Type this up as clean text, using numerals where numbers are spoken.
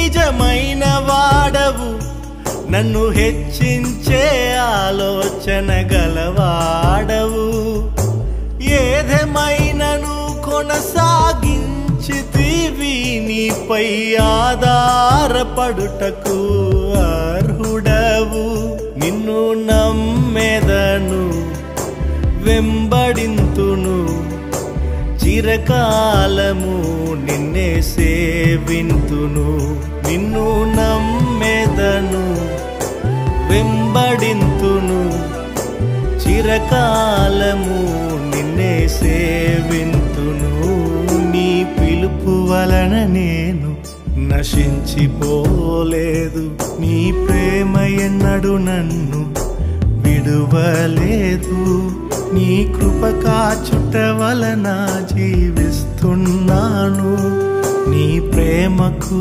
నిజమైన వాడవు, నన్ను హెచ్చించే ఆలోచన గలవాడవు. ఏదేమైనను కొనసాగించితివి, నీపై ఆధారపడుటకు అర్హుడవు. నిన్ను నమ్మెదను, వెంబడింతును, చిరకాలము నిన్నే సేవింతును. నిన్ను నమ్మెదను, వెంబడింతును, చిరకాలము నిన్నే సేవింతును. నీ పిలుపు వలన నేను నశించిపోలేదు, నీ ప్రేమ ఎన్నడు నన్ను విడువలేదు. నీ కృప కాచుట వలన జీవిస్తున్నాను, నీ ప్రేమకు